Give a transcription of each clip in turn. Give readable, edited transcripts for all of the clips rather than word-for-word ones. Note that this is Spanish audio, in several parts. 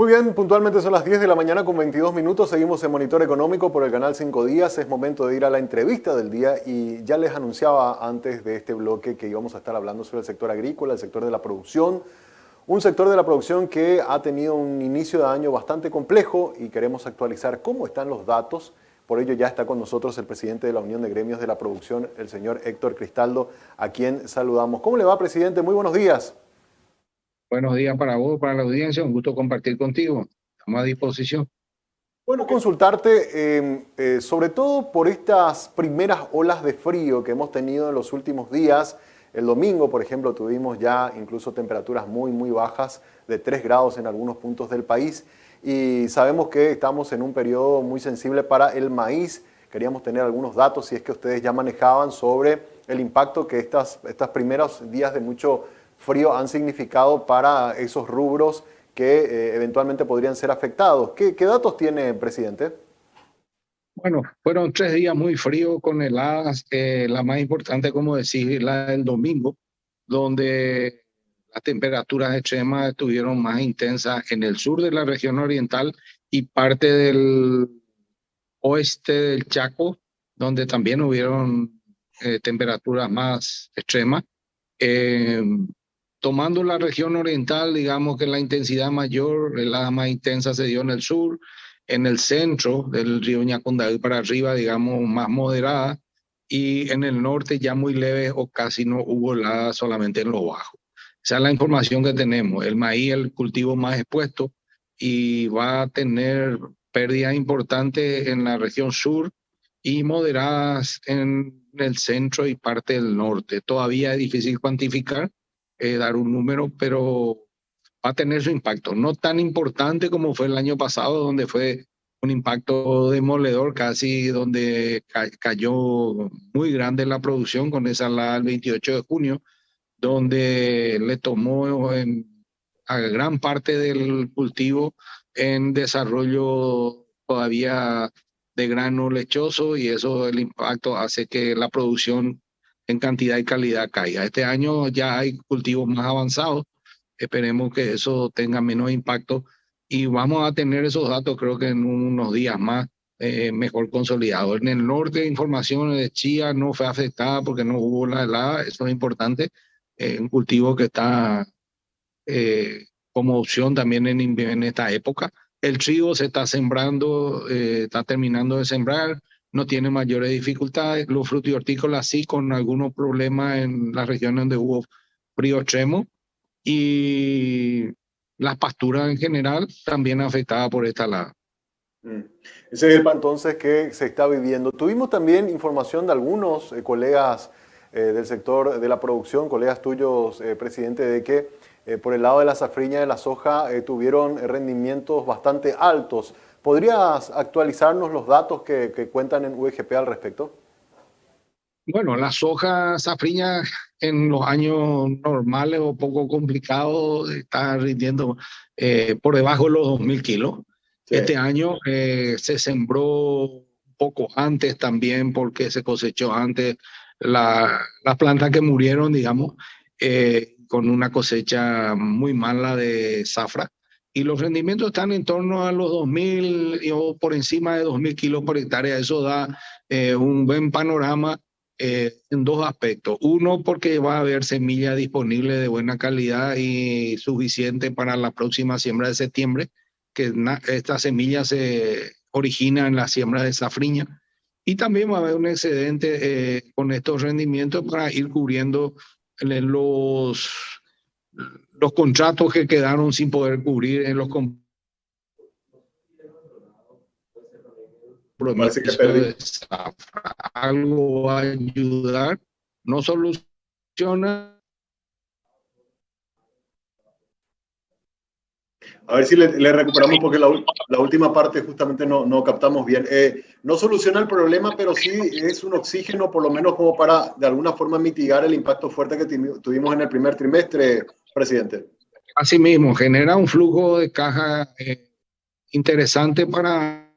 Muy bien, puntualmente son las 10 de la mañana con 22 minutos. Seguimos en Monitor Económico por el canal 5 Días. Es momento de ir a la entrevista del día y ya les anunciaba antes de este bloque que íbamos a estar hablando sobre el sector agrícola, el sector de la producción. Un sector de la producción que ha tenido un inicio de año bastante complejo y queremos actualizar cómo están los datos. Por ello ya está con nosotros el presidente de la Unión de Gremios de la Producción, el señor Héctor Cristaldo, a quien saludamos. ¿Cómo le va, presidente? Muy buenos días. Buenos días para vos, para la audiencia. Un gusto compartir contigo. Estamos a disposición. Bueno, consultarte sobre todo por estas primeras olas de frío que hemos tenido en los últimos días. El domingo, por ejemplo, tuvimos ya incluso temperaturas muy bajas de 3 grados en algunos puntos del país y sabemos que estamos en un periodo muy sensible para el maíz. Queríamos tener algunos datos, si es que ustedes ya manejaban, sobre el impacto que estos primeros días de mucho frío han significado para esos rubros que eventualmente podrían ser afectados. ¿Qué datos tiene, presidente? Bueno, fueron 3 días muy fríos con heladas. La más importante, como decir, la del domingo, donde las temperaturas extremas estuvieron más intensas en el sur de la región oriental y parte del oeste del Chaco, donde también hubieron temperaturas más extremas. Eh, Tomando la región oriental, digamos que la intensidad mayor, la más intensa se dio en el sur, en el centro del río Ñacondaví para arriba, digamos, más moderada, y en el norte ya muy leve o casi no hubo helada, solamente en lo bajo. Esa es la información que tenemos. El maíz, el cultivo más expuesto, y va a tener pérdidas importantes en la región sur y moderadas en el centro y parte del norte. Todavía es difícil cuantificar, dar un número, pero va a tener su impacto. No tan importante como fue el año pasado, donde fue un impacto demoledor, casi donde cayó muy grande la producción con esa helada el 28 de junio, donde le tomó a gran parte del cultivo en desarrollo todavía de grano lechoso, y eso, el impacto hace que la producción en cantidad y calidad caiga. Este año ya hay cultivos más avanzados, esperemos que eso tenga menos impacto y vamos a tener esos datos creo que en unos días más, mejor consolidados. En el norte, información de Chía no fue afectada porque no hubo la helada, eso es importante. Un cultivo que está como opción también en esta época. El trigo se está sembrando, está terminando de sembrar, no tiene mayores dificultades. Los frutos y hortícolas sí, con algunos problemas en las regiones donde hubo frío extremo, y las pasturas en general también afectadas por esta helada. Mm. Ese es el entonces que se está viviendo. Tuvimos también información de algunos colegas del sector de la producción, colegas tuyos, presidente, de que por el lado de la safriña de la soja tuvieron rendimientos bastante altos. ¿Podrías actualizarnos los datos que cuentan en UGP al respecto? Bueno, la soja safriña en los años normales o poco complicados está rindiendo por debajo de los 2.000 kilos. Sí. Este año se sembró un poco antes también porque se cosechó antes las plantas que murieron, digamos, con una cosecha muy mala de zafra. Y los rendimientos están en torno a los 2.000 o por encima de 2.000 kilos por hectárea. Eso da un buen panorama en dos aspectos. Uno, porque va a haber semilla disponible de buena calidad y suficiente para la próxima siembra de septiembre, que esta semilla se origina en la siembra de safriña. Y también va a haber un excedente con estos rendimientos para ir cubriendo los contratos que quedaron sin poder cubrir en los Me parece que compromisos perdí. de zafra. Algo va a ayudar, no soluciona. A ver si le recuperamos porque la última parte justamente no captamos bien. No soluciona el problema, pero sí es un oxígeno, por lo menos como para de alguna forma mitigar el impacto fuerte que tuvimos en el primer trimestre, presidente. Asimismo, genera un flujo de caja interesante para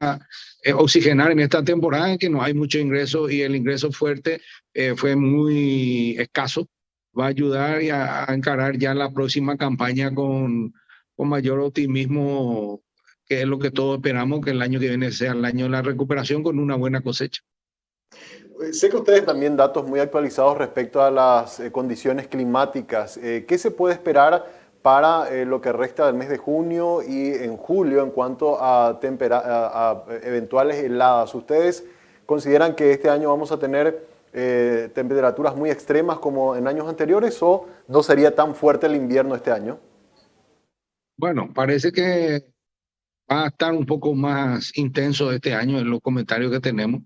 oxigenar en esta temporada en que no hay mucho ingreso y el ingreso fuerte fue muy escaso. Va a ayudar a encarar ya la próxima campaña con con mayor optimismo, que es lo que todos esperamos, que el año que viene sea el año de la recuperación con una buena cosecha. Sé que ustedes también datos muy actualizados respecto a las condiciones climáticas. ¿Qué se puede esperar para lo que resta del mes de junio y en julio en cuanto a eventuales heladas? ¿Ustedes consideran que este año vamos a tener temperaturas muy extremas como en años anteriores o no sería tan fuerte el invierno este año? Bueno, parece que va a estar un poco más intenso este año en los comentarios que tenemos.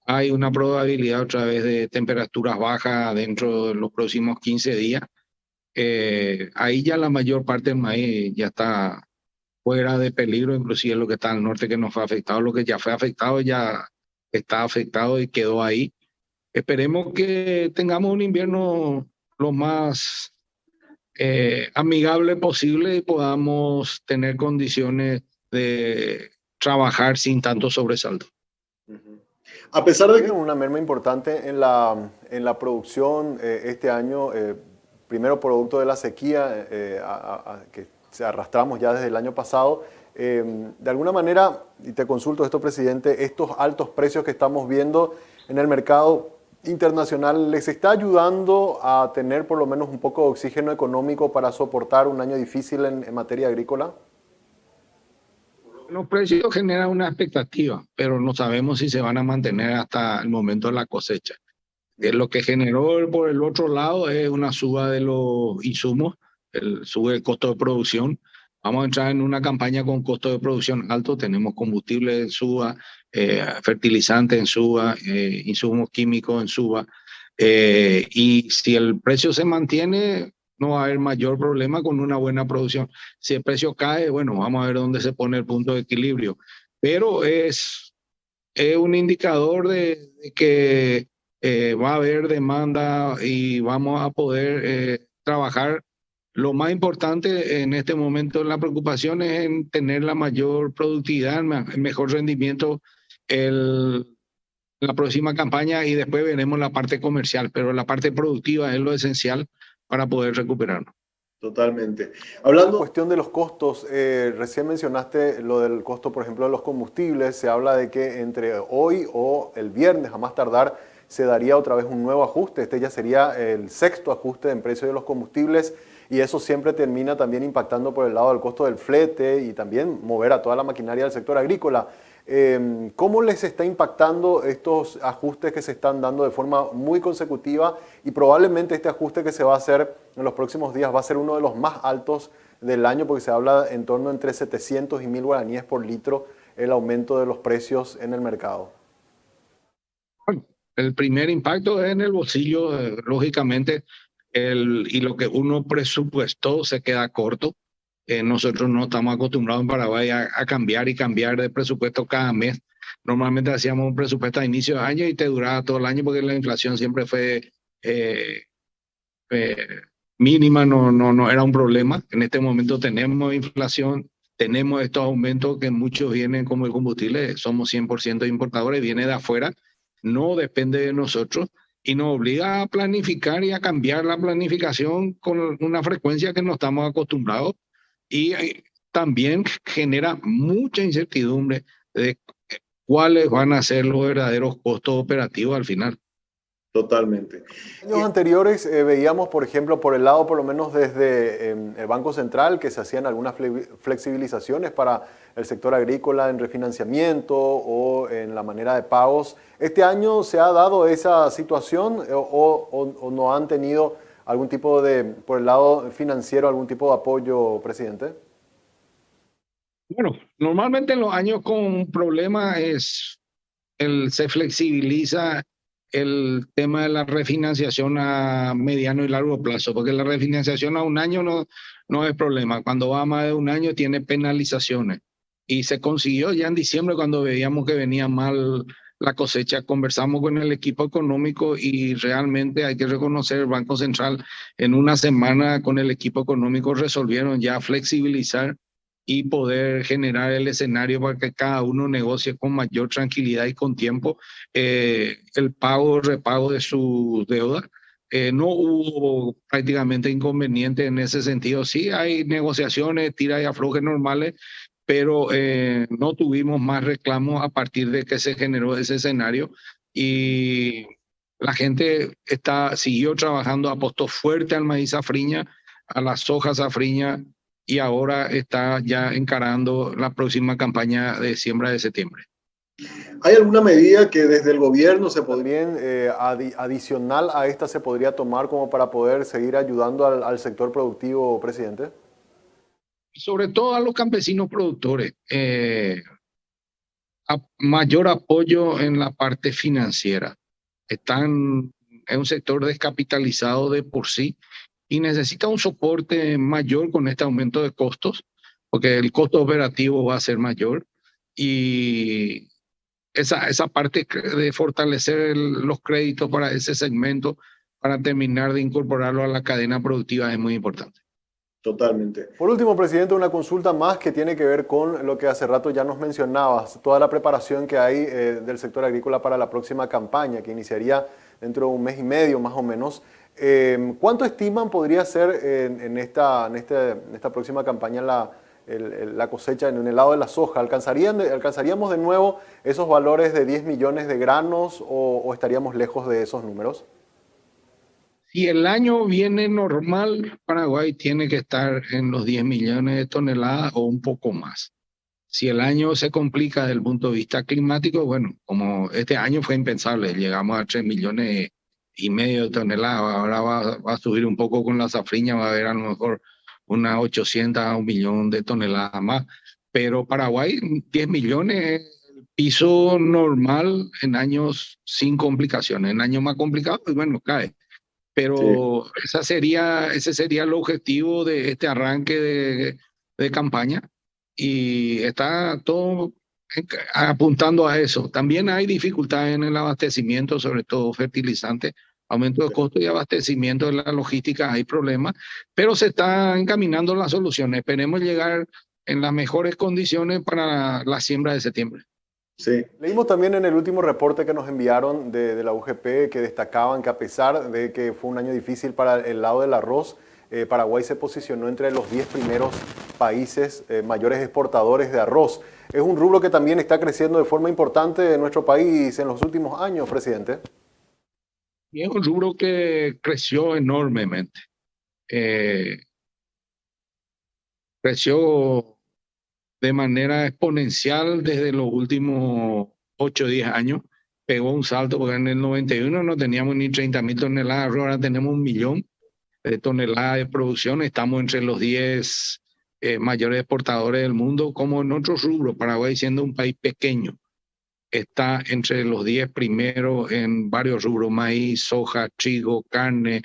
Hay una probabilidad otra vez de temperaturas bajas dentro de los próximos 15 días. Ahí ya la mayor parte del maíz ya está fuera de peligro, inclusive lo que está al norte que no fue afectado, lo que ya fue afectado ya está afectado y quedó ahí. Esperemos que tengamos un invierno lo más amigable posible y podamos tener condiciones de trabajar sin tanto sobresalto. A pesar de que una merma importante en la producción este año, primero producto de la sequía que se arrastramos ya desde el año pasado, de alguna manera, y te consulto esto, presidente, estos altos precios que estamos viendo en el mercado internacional, ¿les está ayudando a tener por lo menos un poco de oxígeno económico para soportar un año difícil en materia agrícola? Los precios generan una expectativa, pero no sabemos si se van a mantener hasta el momento de la cosecha. Lo que generó por el otro lado es una suba de los insumos, sube el costo de producción. Vamos a entrar en una campaña con costo de producción alto, tenemos combustible en suba, fertilizantes en suba, insumos químicos en suba. Y si el precio se mantiene, no va a haber mayor problema con una buena producción. Si el precio cae, bueno, vamos a ver dónde se pone el punto de equilibrio. Pero es un indicador de que va a haber demanda y vamos a poder trabajar. Lo más importante en este momento, la preocupación es en tener la mayor productividad, el mejor rendimiento la próxima campaña y después veremos la parte comercial, pero la parte productiva es lo esencial para poder recuperarnos. Totalmente. Hablando de la cuestión de los costos, recién mencionaste lo del costo, por ejemplo, de los combustibles. Se habla de que entre hoy o el viernes, a más tardar, se daría otra vez un nuevo ajuste. Este ya sería el sexto ajuste en precio de los combustibles y eso siempre termina también impactando por el lado del costo del flete y también mover a toda la maquinaria del sector agrícola. ¿Cómo les está impactando estos ajustes que se están dando de forma muy consecutiva? Y probablemente este ajuste que se va a hacer en los próximos días va a ser uno de los más altos del año porque se habla en torno entre 700 y 1000 guaraníes por litro el aumento de los precios en el mercado. Bueno, el primer impacto es en el bolsillo, lógicamente, y lo que uno presupuestó se queda corto. Nosotros no estamos acostumbrados en Paraguay a cambiar y cambiar de presupuesto cada mes. Normalmente hacíamos un presupuesto a inicio de año y te duraba todo el año porque la inflación siempre fue eh, eh, mínima, no era un problema. En este momento tenemos inflación, tenemos estos aumentos que muchos vienen como el combustible, somos 100% importadores, viene de afuera, no depende de nosotros y nos obliga a planificar y a cambiar la planificación con una frecuencia que no estamos acostumbrados y también genera mucha incertidumbre de cuáles van a ser los verdaderos costos operativos al final. Totalmente. En años anteriores veíamos, por ejemplo, por el lado, por lo menos desde el Banco Central, que se hacían algunas flexibilizaciones para el sector agrícola en refinanciamiento o en la manera de pagos. ¿Este año se ha dado esa situación o no han tenido algún tipo de, por el lado financiero, algún tipo de apoyo, presidente? Bueno, normalmente en los años con problemas se flexibiliza el tema de la refinanciación a mediano y largo plazo, porque la refinanciación a un año no es problema. Cuando va a más de un año tiene penalizaciones. Y se consiguió ya en diciembre cuando veíamos que venía mal la cosecha. Conversamos con el equipo económico y realmente hay que reconocer el Banco Central en una semana con el equipo económico resolvieron ya flexibilizar y poder generar el escenario para que cada uno negocie con mayor tranquilidad y con tiempo el pago o repago de su deuda. No hubo prácticamente inconveniente en ese sentido. Sí, hay negociaciones, tira y afloje normales, pero no tuvimos más reclamos a partir de que se generó ese escenario y la gente siguió trabajando, apostó fuerte al maíz safriña, a la soja safriña y ahora está ya encarando la próxima campaña de siembra de septiembre. ¿Hay alguna medida que desde el gobierno se podría... También adicional a esta se podría tomar como para poder seguir ayudando al sector productivo, presidente? Sobre todo a los campesinos productores, mayor apoyo en la parte financiera. Están en un sector descapitalizado de por sí y necesita un soporte mayor con este aumento de costos, porque el costo operativo va a ser mayor y esa parte de fortalecer los créditos para ese segmento, para terminar de incorporarlo a la cadena productiva es muy importante. Totalmente. Por último, presidente, una consulta más que tiene que ver con lo que hace rato ya nos mencionabas, toda la preparación que hay del sector agrícola para la próxima campaña, que iniciaría dentro de un mes y medio más o menos. ¿Cuánto estiman podría ser en esta próxima campaña la cosecha en el lado de la soja? ¿Alcanzaríamos de nuevo esos valores de 10 millones de granos o estaríamos lejos de esos números? Si el año viene normal, Paraguay tiene que estar en los 10 millones de toneladas o un poco más. Si el año se complica desde el punto de vista climático, bueno, como este año fue impensable, llegamos a 3 millones y medio de toneladas, ahora va a subir un poco con la safriña, va a haber a lo mejor unas 800 a 1 millón de toneladas más, pero Paraguay 10 millones es el piso normal en años sin complicaciones, en años más complicados, pues bueno, cae. Pero Sí. ese sería el objetivo de este arranque de campaña y está todo apuntando a eso. También hay dificultades en el abastecimiento, sobre todo fertilizantes, aumento de costos y abastecimiento de la logística, hay problemas, pero se está encaminando las soluciones. Esperemos llegar en las mejores condiciones para la siembra de septiembre. Sí. Leímos también en el último reporte que nos enviaron de la UGP que destacaban que a pesar de que fue un año difícil para el lado del arroz, Paraguay se posicionó entre los 10 primeros países mayores exportadores de arroz. Es un rubro que también está creciendo de forma importante en nuestro país en los últimos años, presidente. Y es un rubro que creció enormemente. Creció de manera exponencial desde los últimos 8 o 10 años. Pegó un salto porque en el 91 no teníamos ni 30.000 toneladas, ahora tenemos 1 millón de toneladas de producción. Estamos entre los 10 mayores exportadores del mundo, como en otros rubros. Paraguay, siendo un país pequeño, está entre los 10 primeros en varios rubros: maíz, soja, trigo, carne,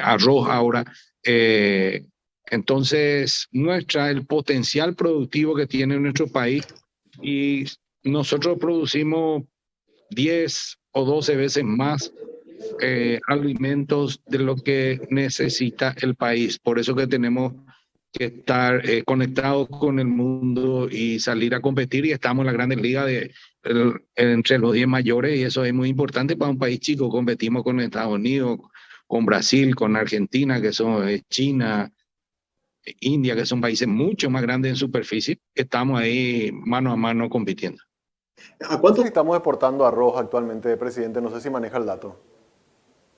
arroz ahora. Entonces, muestra el potencial productivo que tiene nuestro país y nosotros producimos 10 o 12 veces más alimentos de lo que necesita el país. Por eso que tenemos que estar conectados con el mundo y salir a competir, y estamos en la grandes ligas entre los 10 mayores, y eso es muy importante para un país chico. Competimos con Estados Unidos, con Brasil, con Argentina, que son China, India, que son países mucho más grandes en superficie. Estamos ahí mano a mano compitiendo. ¿A ¿Cuánto cuánto? estamos exportando arroz actualmente, presidente? No sé si maneja el dato.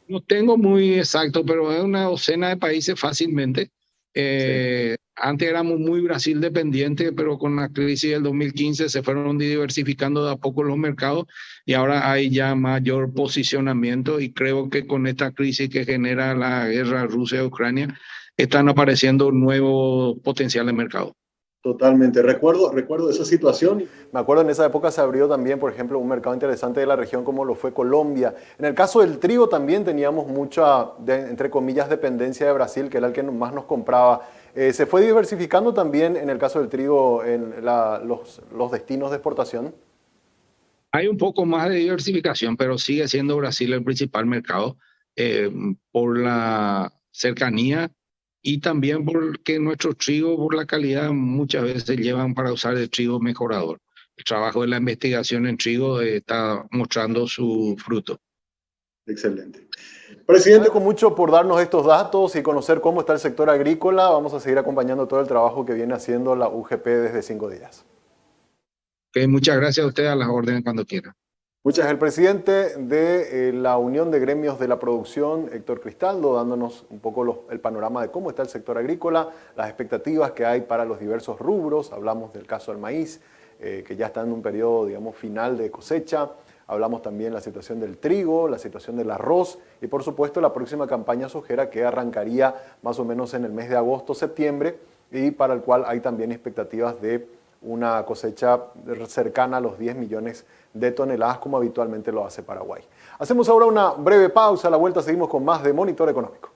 No tengo muy exacto, pero es una docena de países fácilmente. Sí. Antes éramos muy Brasil dependientes, pero con la crisis del 2015 se fueron diversificando de a poco los mercados y ahora hay ya mayor posicionamiento, y creo que con esta crisis que genera la guerra Rusia-Ucrania están apareciendo nuevos potenciales mercados. Totalmente. Recuerdo esa situación. Me acuerdo en esa época se abrió también, por ejemplo, un mercado interesante de la región como lo fue Colombia. En el caso del trigo también teníamos mucha, entre comillas, dependencia de Brasil, que era el que más nos compraba. ¿Se fue diversificando también en el caso del trigo en los destinos de exportación? Hay un poco más de diversificación, pero sigue siendo Brasil el principal mercado eh, por la cercanía y también porque nuestros trigos, por la calidad, muchas veces llevan para usar el trigo mejorador. El trabajo de la investigación en trigo está mostrando su fruto. Excelente. Presidente, Agradezco mucho por darnos estos datos y conocer cómo está el sector agrícola. Vamos a seguir acompañando todo el trabajo que viene haciendo la UGP desde 5 días. Muchas gracias a usted, a las órdenes cuando quiera. Muchas gracias. El presidente de la Unión de Gremios de la Producción, Héctor Cristaldo, dándonos un poco el panorama de cómo está el sector agrícola, las expectativas que hay para los diversos rubros. Hablamos del caso del maíz, que ya está en un periodo, digamos, final de cosecha. Hablamos también de la situación del trigo, la situación del arroz y, por supuesto, la próxima campaña sojera que arrancaría más o menos en el mes de agosto, septiembre, y para el cual hay también expectativas de una cosecha cercana a los 10 millones de toneladas, como habitualmente lo hace Paraguay. Hacemos ahora una breve pausa. A la vuelta seguimos con más de Monitor Económico.